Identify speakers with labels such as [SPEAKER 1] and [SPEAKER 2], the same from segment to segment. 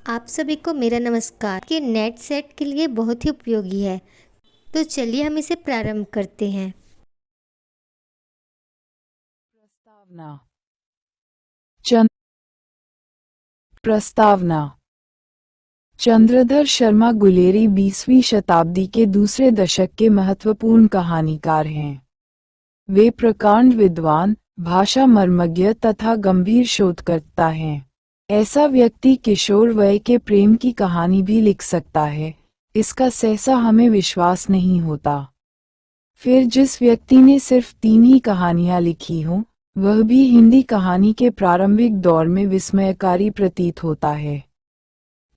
[SPEAKER 1] आप सभी को मेरा नमस्कार कि नेट सेट के लिए बहुत ही उपयोगी है। तो चलिए हम इसे प्रारंभ करते हैं।
[SPEAKER 2] प्रस्तावना। चंद प्रस्तावना। चंद्रधर शर्मा गुलेरी 20वीं शताब्दी के दूसरे दशक के महत्वपूर्ण कहानीकार हैं। वे प्रकांड विद्वान, भाषा मर्मज्ञ तथा गंभीर शोधकर्ता हैं। ऐसा व्यक्ति किशोर वय के प्रेम की कहानी भी लिख सकता है, इसका सहसा हमें विश्वास नहीं होता। फिर जिस व्यक्ति ने सिर्फ 3 ही कहानियां लिखी हों, वह भी हिंदी कहानी के प्रारंभिक दौर में विस्मयकारी प्रतीत होता है।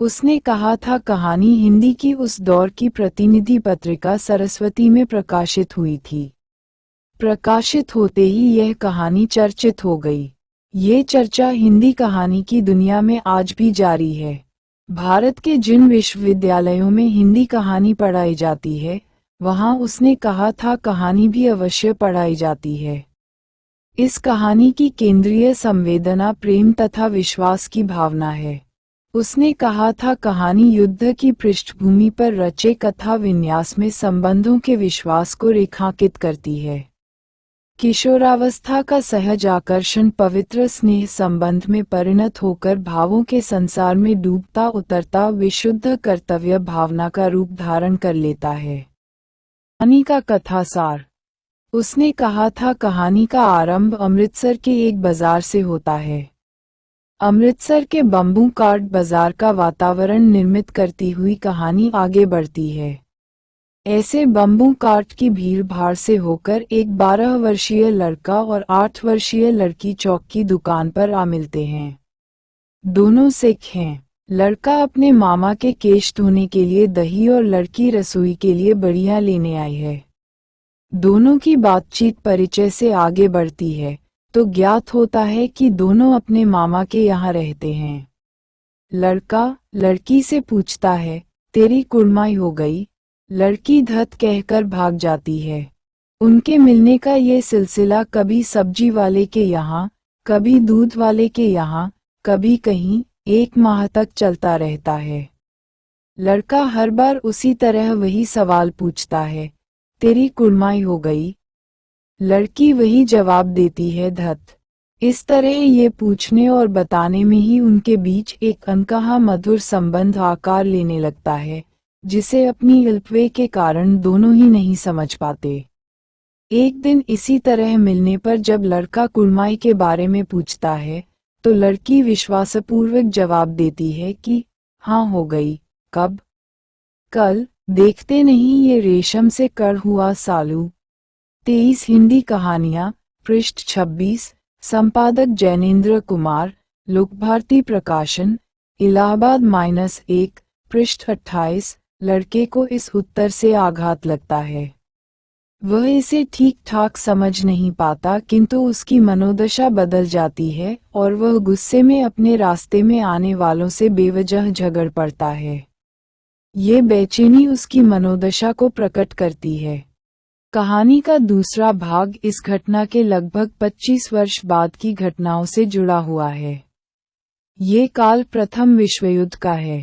[SPEAKER 2] उसने कहा था कहानी हिंदी की उस दौर की प्रतिनिधि पत्रिका सरस्वती में प्रकाशित हुई थी। प्रकाशित होते ही यह कहानी चर्चित हो गई। ये चर्चा हिंदी कहानी की दुनिया में आज भी जारी है। भारत के जिन विश्वविद्यालयों में हिंदी कहानी पढ़ाई जाती है, वहाँ उसने कहा था कहानी भी अवश्य पढ़ाई जाती है। इस कहानी की केंद्रीय संवेदना प्रेम तथा विश्वास की भावना है। उसने कहा था कहानी युद्ध की पृष्ठभूमि पर रचे कथा विन्यास में संबंधों के विश्वास को रेखांकित करती है। किशोरावस्था का सहज आकर्षण पवित्र स्नेह संबंध में परिणत होकर भावों के संसार में डूबता उतरता विशुद्ध कर्तव्य भावना का रूप धारण कर लेता है। कहानी का कथासार। उसने कहा था कहानी का आरंभ अमृतसर के एक बाजार से होता है। अमृतसर के बम्बू कार्ट बाजार का वातावरण निर्मित करती हुई कहानी आगे बढ़ती है। ऐसे बम्बू कार्ट की भीड़ भाड़ से होकर एक 12 वर्षीय लड़का और 8 वर्षीय लड़की चौक की दुकान पर आ मिलते हैं। दोनों सिख हैं। लड़का अपने मामा के केश धोने के लिए दही और लड़की रसोई के लिए बढ़िया लेने आई है। दोनों की बातचीत परिचय से आगे बढ़ती है तो ज्ञात होता है कि दोनों अपने मामा के यहाँ रहते हैं। लड़का लड़की से पूछता है, तेरी कुड़माई हो गई? लड़की धत कहकर भाग जाती है। उनके मिलने का ये सिलसिला कभी सब्जी वाले के यहाँ, कभी दूध वाले के यहाँ, कभी कहीं 1 माह तक चलता रहता है। लड़का हर बार उसी तरह वही सवाल पूछता है, तेरी कुड़माई हो गई? लड़की वही जवाब देती है, धत। इस तरह ये पूछने और बताने में ही उनके बीच एक अनकहा मधुर संबंध आकार लेने लगता है, जिसे अपनी अल्पवय के कारण दोनों ही नहीं समझ पाते। एक दिन इसी तरह मिलने पर जब लड़का कुड़माई के बारे में पूछता है, तो लड़की विश्वासपूर्वक जवाब देती है कि हाँ हो गई। कब? कल। देखते नहीं ये रेशम से कड़ हुआ सालू। 23 हिंदी कहानियाँ, पृष्ठ 26, संपादक जैनेन्द्र कुमार, लोकभारती प्रकाशन, इलाहाबाद -1, पृष्ठ 28। लड़के को इस उत्तर से आघात लगता है। वह इसे ठीक ठाक समझ नहीं पाता, किंतु उसकी मनोदशा बदल जाती है और वह गुस्से में अपने रास्ते में आने वालों से बेवजह झगड़ पड़ता है। ये बेचैनी उसकी मनोदशा को प्रकट करती है। कहानी का दूसरा भाग इस घटना के लगभग 25 वर्ष बाद की घटनाओं से जुड़ा हुआ है। ये काल प्रथम विश्वयुद्ध का है।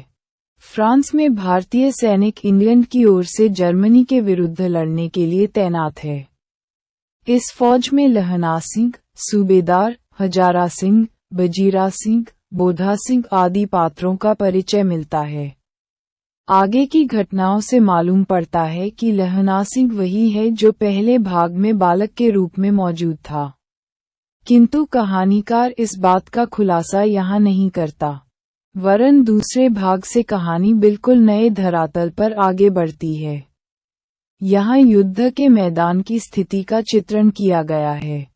[SPEAKER 2] फ्रांस में भारतीय सैनिक इंग्लैंड की ओर से जर्मनी के विरुद्ध लड़ने के लिए तैनात है। इस फौज में लहना सिंह, सूबेदार, हजारा सिंह, बजीरा सिंह, बोधा सिंह आदि पात्रों का परिचय मिलता है। आगे की घटनाओं से मालूम पड़ता है कि लहना सिंह वही है जो पहले भाग में बालक के रूप में मौजूद था, किंतु कहानीकार इस बात का खुलासा यहाँ नहीं करता। वरन दूसरे भाग से कहानी बिल्कुल नए धरातल पर आगे बढ़ती है। यहाँ युद्ध के मैदान की स्थिति का चित्रण किया गया है।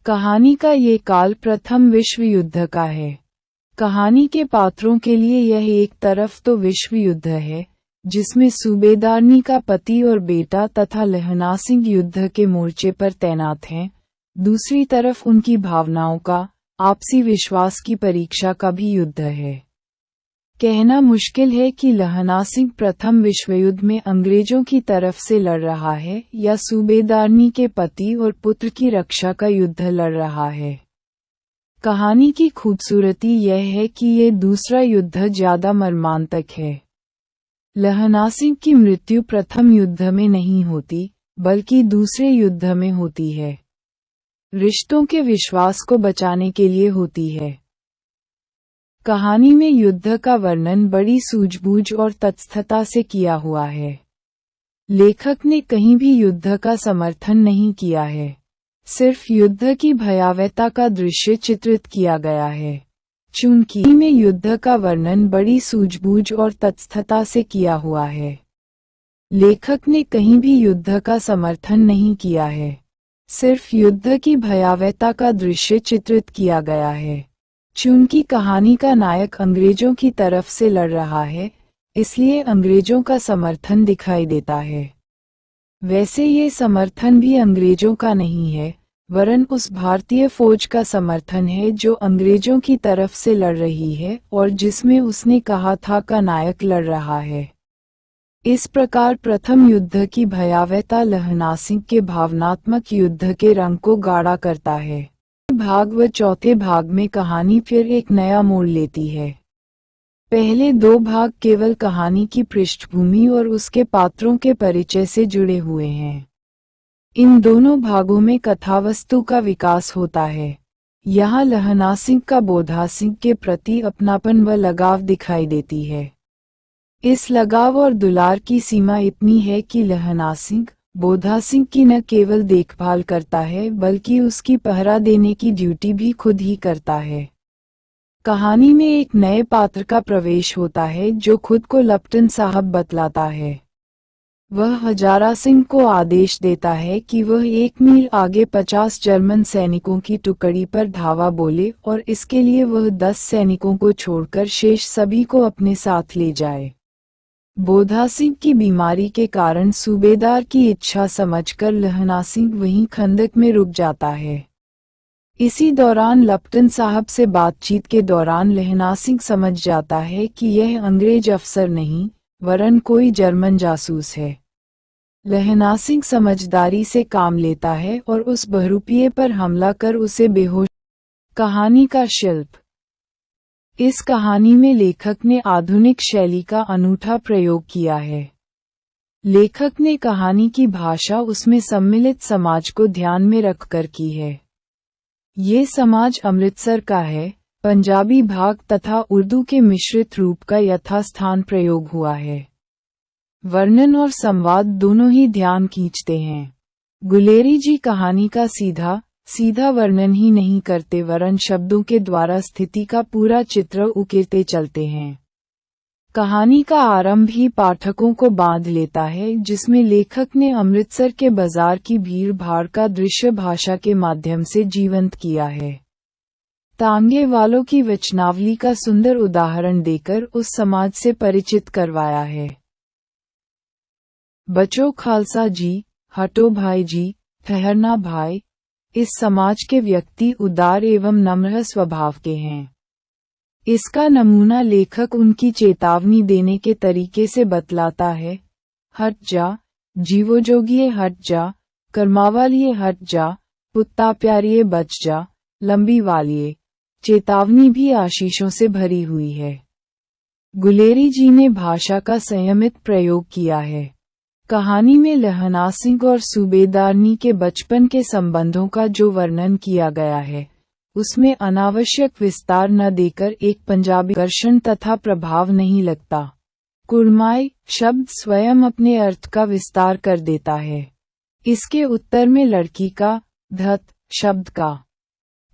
[SPEAKER 2] कहानी का ये काल प्रथम विश्व युद्ध का है। कहानी के पात्रों के लिए यह एक तरफ तो विश्व युद्ध है, जिसमें सूबेदारनी का पति और बेटा तथा लहना सिंह युद्ध के मोर्चे पर तैनात हैं, दूसरी तरफ उनकी भावनाओं का, आपसी विश्वास की परीक्षा का भी युद्ध है। कहना मुश्किल है कि लहना सिंह प्रथम विश्वयुद्ध में अंग्रेजों की तरफ से लड़ रहा है या सूबेदारनी के पति और पुत्र की रक्षा का युद्ध लड़ रहा है। कहानी की खूबसूरती यह है कि ये दूसरा युद्ध ज्यादा मर्मांतक है। लहना सिंह की मृत्यु प्रथम युद्ध में नहीं होती, बल्कि दूसरे युद्ध में होती है। रिश्तों के विश्वास को बचाने के लिए होती है। कहानी में युद्ध का वर्णन बड़ी सूझबूझ और तटस्थता से किया हुआ है। लेखक ने कहीं भी युद्ध का समर्थन नहीं किया है, सिर्फ युद्ध की भयावहता का दृश्य चित्रित किया गया है। चूंकि में युद्ध का वर्णन बड़ी सूझबूझ और तटस्थता से किया हुआ है, लेखक ने कहीं भी युद्ध का समर्थन नहीं किया है, सिर्फ युद्ध की भयावहता का दृश्य चित्रित किया गया है। चूंकि कहानी का नायक अंग्रेजों की तरफ से लड़ रहा है, इसलिए अंग्रेजों का समर्थन दिखाई देता है। वैसे ये समर्थन भी अंग्रेजों का नहीं है, वरन उस भारतीय फौज का समर्थन है जो अंग्रेजों की तरफ से लड़ रही है और जिसमें उसने कहा था का नायक लड़ रहा है। इस प्रकार प्रथम युद्ध की भयावहता लहना सिंह के भावनात्मक युद्ध के रंग को गाढ़ा करता है। भाग व चौथे भाग में कहानी फिर एक नया मोड़ लेती है। पहले दो भाग केवल कहानी की पृष्ठभूमि और उसके पात्रों के परिचय से जुड़े हुए हैं। इन दोनों भागों में कथावस्तु का विकास होता है। यहाँ लहना सिंह का बोधा सिंह के प्रति अपनापन व लगाव दिखाई देती है। इस लगाव और दुलार की सीमा इतनी है कि लहना सिंह बोधा सिंह की न केवल देखभाल करता है बल्कि उसकी पहरा देने की ड्यूटी भी खुद ही करता है। कहानी में एक नए पात्र का प्रवेश होता है जो खुद को लप्टन साहब बतलाता है। वह हजारा सिंह को आदेश देता है कि वह 1 मील आगे 50 जर्मन सैनिकों की टुकड़ी पर धावा बोले और इसके लिए वह 10 सैनिकों को छोड़कर शेष सभी को अपने साथ ले जाए। बोधा सिंह की बीमारी के कारण सूबेदार की इच्छा समझकर लहना सिंह वहीं खंदक में रुक जाता है। इसी दौरान लप्टन साहब से बातचीत के दौरान लहना सिंह समझ जाता है कि यह अंग्रेज अफसर नहीं, वरन कोई जर्मन जासूस है। लहना सिंह समझदारी से काम लेता है और उस बहरूपिये पर हमला कर उसे बेहोश। कहानी का शिल्प। इस कहानी में लेखक ने आधुनिक शैली का अनूठा प्रयोग किया है। लेखक ने कहानी की भाषा उसमें सम्मिलित समाज को ध्यान में रखकर की है। ये समाज अमृतसर का है, पंजाबी भाग तथा उर्दू के मिश्रित रूप का यथास्थान प्रयोग हुआ है। वर्णन और संवाद दोनों ही ध्यान खींचते हैं। गुलेरी जी कहानी का सीधा वर्णन ही नहीं करते वरन शब्दों के द्वारा स्थिति का पूरा चित्र उकेरते चलते हैं। कहानी का आरंभ ही पाठकों को बांध लेता है, जिसमें लेखक ने अमृतसर के बाजार की भीड़ भाड़ का दृश्य भाषा के माध्यम से जीवंत किया है। तांगे वालों की वचनावली का सुंदर उदाहरण देकर उस समाज से परिचित करवाया है। बचो खालसा जी, हटो भाई जी, ठहरना भाई। इस समाज के व्यक्ति उदार एवं नम्र स्वभाव के हैं। इसका नमूना लेखक उनकी चेतावनी देने के तरीके से बतलाता है। हट जा, जीवो जोगिए हट जा, कर्मावालिए हट जा, पुत्ता प्यारिए बच जा, लंबी वालिए। चेतावनी भी आशीषों से भरी हुई है। गुलेरी जी ने भाषा का संयमित प्रयोग किया है। कहानी में लहना सिंह और सूबेदारनी के बचपन के संबंधों का जो वर्णन किया गया है, उसमें अनावश्यक विस्तार न देकर एक पंजाबी आकर्षण तथा प्रभाव नहीं लगता। कुड़माई शब्द स्वयं अपने अर्थ का विस्तार कर देता है। इसके उत्तर में लड़की का धत शब्द का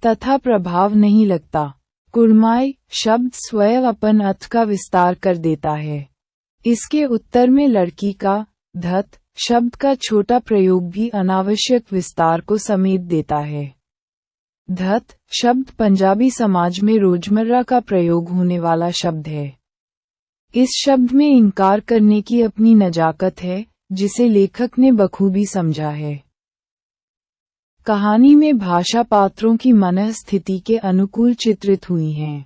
[SPEAKER 2] तथा प्रभाव नहीं लगता। कुड़माई शब्द स्वयं अपन अर्थ का विस्तार कर देता है। इसके उत्तर में लड़की का धत शब्द का छोटा प्रयोग भी अनावश्यक विस्तार को समेट देता है। धत शब्द पंजाबी समाज में रोजमर्रा का प्रयोग होने वाला शब्द है। इस शब्द में इनकार करने की अपनी नजाकत है, जिसे लेखक ने बखूबी समझा है। कहानी में भाषा पात्रों की मनः स्थिति के अनुकूल चित्रित हुई है।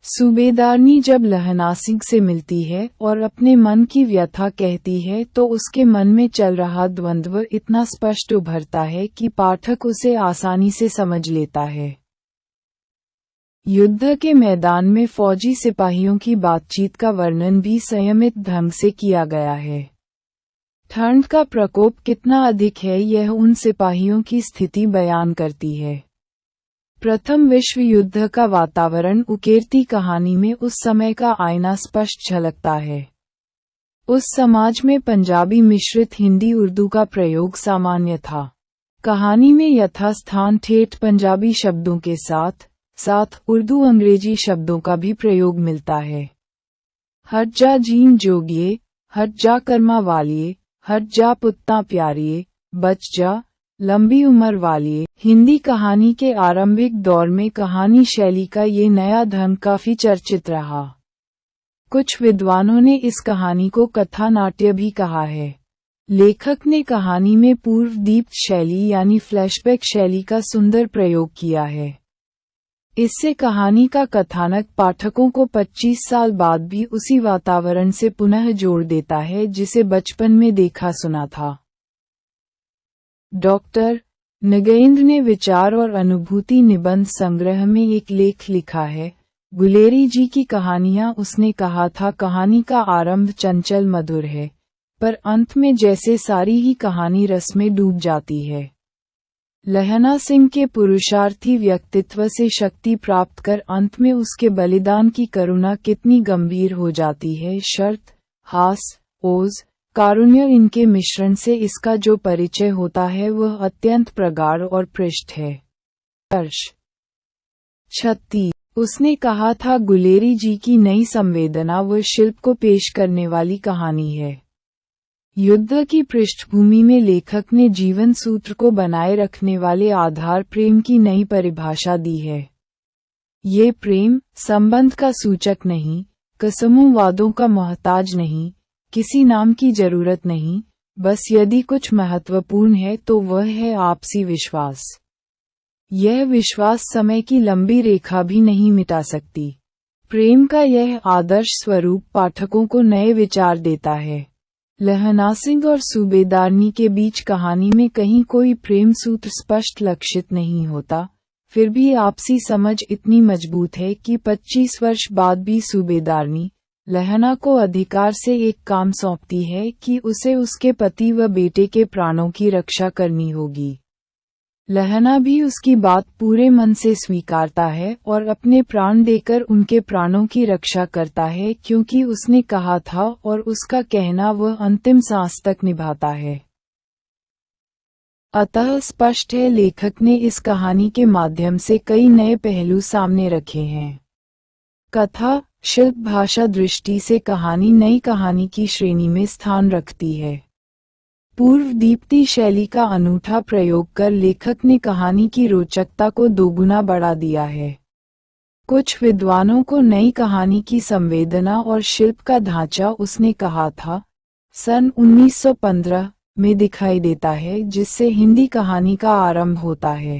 [SPEAKER 2] सूबेदारनी जब लहना सिंह से मिलती है और अपने मन की व्यथा कहती है तो उसके मन में चल रहा द्वंद्व इतना स्पष्ट उभरता है कि पाठक उसे आसानी से समझ लेता है। युद्ध के मैदान में फौजी सिपाहियों की बातचीत का वर्णन भी संयमित ढंग से किया गया है। ठंड का प्रकोप कितना अधिक है यह उन सिपाहियों की स्थिति बयान करती है। प्रथम विश्व युद्ध का वातावरण उकेरती कहानी में उस समय का आईना स्पष्ट झलकता है। उस समाज में पंजाबी मिश्रित हिंदी उर्दू का प्रयोग सामान्य था। कहानी में यथास्थान ठेठ पंजाबी शब्दों के साथ साथ उर्दू अंग्रेजी शब्दों का भी प्रयोग मिलता है। हट जा जीन जोगिए, हट जा कर्मा वालिए, हट जा पुत्ता प्यारिए, बच जा लंबी उम्र वालिए। हिंदी कहानी के आरंभिक दौर में कहानी शैली का ये नया ढंग काफी चर्चित रहा। कुछ विद्वानों ने इस कहानी को कथा नाट्य भी कहा है। लेखक ने कहानी में पूर्व दीप्त शैली यानी फ्लैशबैक शैली का सुंदर प्रयोग किया है। इससे कहानी का कथानक पाठकों को 25 साल बाद भी उसी वातावरण से पुनः जोड़ देता है जिसे बचपन में देखा सुना था। डॉक्टर नगेंद्र ने विचार और अनुभूति निबंध संग्रह में एक लेख लिखा है, गुलेरी जी की कहानियां। उसने कहा था कहानी का आरंभ चंचल मधुर है, पर अंत में जैसे सारी ही कहानी रस में डूब जाती है। लहना सिंह के पुरुषार्थी व्यक्तित्व से शक्ति प्राप्त कर अंत में उसके बलिदान की करुणा कितनी गंभीर हो जाती है। शर्त, हास, ओज, कारुण्य इनके मिश्रण से इसका जो परिचय होता है वह अत्यंत प्रगाढ़ और पृष्ठ है। हर्ष 36 उसने कहा था गुलेरी जी की नई संवेदना व शिल्प को पेश करने वाली कहानी है। युद्ध की पृष्ठभूमि में लेखक ने जीवन सूत्र को बनाए रखने वाले आधार प्रेम की नई परिभाषा दी है। ये प्रेम संबंध का सूचक नहीं, कसमों वादों का मोहताज नहीं, किसी नाम की जरूरत नहीं, बस यदि कुछ महत्वपूर्ण है तो वह है आपसी विश्वास। यह विश्वास समय की लंबी रेखा भी नहीं मिटा सकती। प्रेम का यह आदर्श स्वरूप पाठकों को नए विचार देता है। लहना सिंह और सूबेदारनी के बीच कहानी में कहीं कोई प्रेम सूत्र स्पष्ट लक्षित नहीं होता, फिर भी आपसी समझ इतनी मजबूत है कि 25 वर्ष बाद भी सूबेदारनी लहना को अधिकार से एक काम सौंपती है कि उसे उसके पति व बेटे के प्राणों की रक्षा करनी होगी। लहना भी उसकी बात पूरे मन से स्वीकारता है और अपने प्राण देकर उनके प्राणों की रक्षा करता है, क्योंकि उसने कहा था और उसका कहना वह अंतिम सांस तक निभाता है। अतः स्पष्ट है लेखक ने इस कहानी के माध्यम से कई नए पहलू सामने रखे हैं। कथा, शिल्प, भाषा दृष्टि से कहानी नई कहानी की श्रेणी में स्थान रखती है। पूर्व दीप्ति शैली का अनूठा प्रयोग कर लेखक ने कहानी की रोचकता को दोगुना बढ़ा दिया है। कुछ विद्वानों को नई कहानी की संवेदना और शिल्प का ढांचा उसने कहा था सन 1915 में दिखाई देता है, जिससे हिंदी कहानी का आरंभ होता है।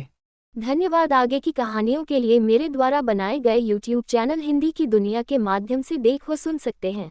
[SPEAKER 3] धन्यवाद। आगे की कहानियों के लिए मेरे द्वारा बनाए गए YouTube चैनल हिंदी की दुनिया के माध्यम से देख व सुन सकते हैं।